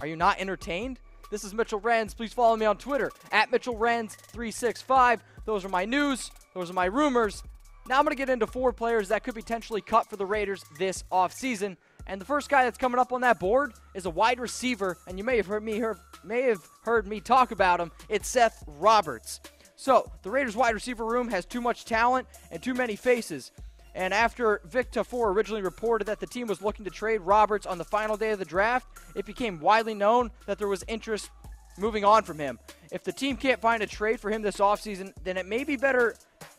Are you not entertained? This is Mitchell Renz. Please follow me on Twitter at MitchellRenz365. Those are my news. Those are my rumors. Now I'm going to get into 4 players that could potentially cut for the Raiders this offseason. And the first guy that's coming up on that board is a wide receiver, and you may have heard me talk about him. It's Seth Roberts. So the Raiders wide receiver room has too much talent and too many faces. And after Vic Tafur originally reported that the team was looking to trade Roberts on the final day of the draft, it became widely known that there was interest moving on from him. If the team can't find a trade for him this offseason, then it may be better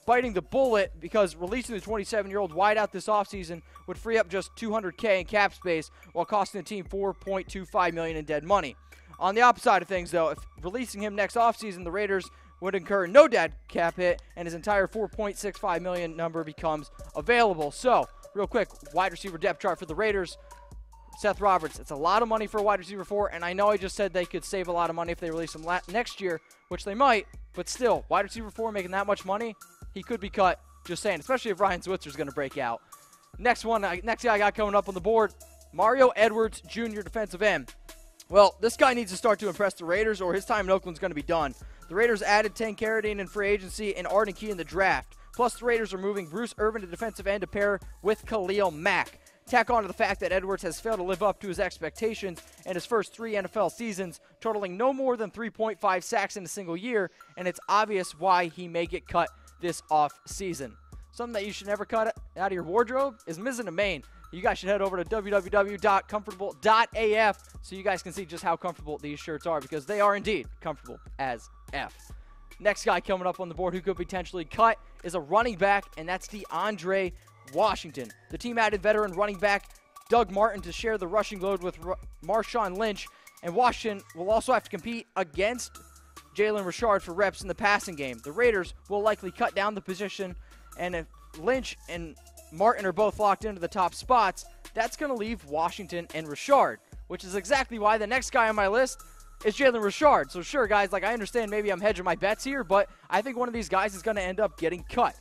biting the bullet, because releasing the 27-year-old wideout this offseason would free up just $200K in cap space while costing the team $4.25 million in dead money. On the opposite side of things, though, if releasing him next offseason, the Raiders would incur no dead cap hit, and his entire $4.65 million number becomes available. So, real quick, wide receiver depth chart for the Raiders. Seth Roberts, it's a lot of money for a wide receiver 4, and I know I just said they could save a lot of money if they release him next year, which they might, but still, wide receiver 4 making that much money, he could be cut, just saying, especially if Ryan Switzer's going to break out. Next guy I got coming up on the board, Mario Edwards Jr., defensive end. Well, this guy needs to start to impress the Raiders, or his time in Oakland's going to be done. The Raiders added Tank Carradine in free agency and Arden Key in the draft. Plus, the Raiders are moving Bruce Irvin to defensive end to pair with Khalil Mack. Tack on to the fact that Edwards has failed to live up to his expectations in his first 3 NFL seasons, totaling no more than 3.5 sacks in a single year, and it's obvious why he may get cut this off season. Something that you should never cut out of your wardrobe is missing a main. You guys should head over to www.comfortable.af so you guys can see just how comfortable these shirts are, because they are indeed comfortable as F. Next guy coming up on the board who could potentially cut is a running back, and that's DeAndre Washington. The team added veteran running back Doug Martin to share the rushing load with Marshawn Lynch, and Washington will also have to compete against Jalen Richard for reps in the passing game. The Raiders will likely cut down the position, and if Lynch and Martin are both locked into the top spots, that's going to leave Washington and Richard, which is exactly why the next guy on my list is Jalen Richard. So sure, guys, like I understand maybe I'm hedging my bets here, but I think one of these guys is going to end up getting cut.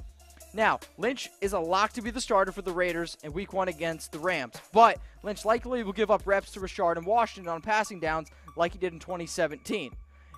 Now, Lynch is a lock to be the starter for the Raiders in Week 1 against the Rams, but Lynch likely will give up reps to Richard and Washington on passing downs like he did in 2017.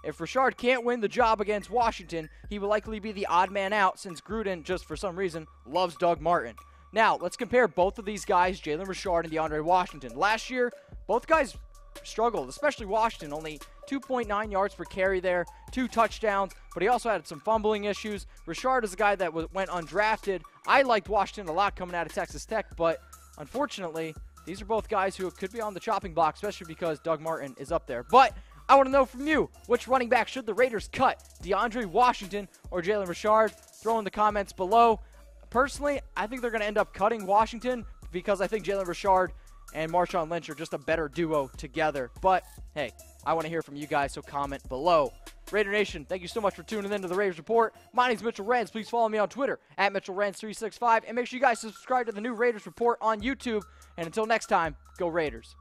If Richard can't win the job against Washington, he will likely be the odd man out, since Gruden, just for some reason, loves Doug Martin. Now, let's compare both of these guys, Jalen Richard and DeAndre Washington. Last year, both guys struggled, especially Washington, only 2.9 yards per carry there, 2 touchdowns, but he also had some fumbling issues. Richard is a guy that went undrafted. I liked Washington a lot coming out of Texas Tech, but unfortunately, these are both guys who could be on the chopping block, especially because Doug Martin is up there. But I want to know from you, which running back should the Raiders cut? DeAndre Washington or Jalen Richard? Throw in the comments below. Personally, I think they're going to end up cutting Washington, because I think Jalen Richard and Marshawn Lynch are just a better duo together. But, hey, I want to hear from you guys, so comment below. Raider Nation, thank you so much for tuning in to the Raiders Report. My name is Mitchell Renz. Please follow me on Twitter at MitchellRenz365. And make sure you guys subscribe to the new Raiders Report on YouTube. And until next time, go Raiders.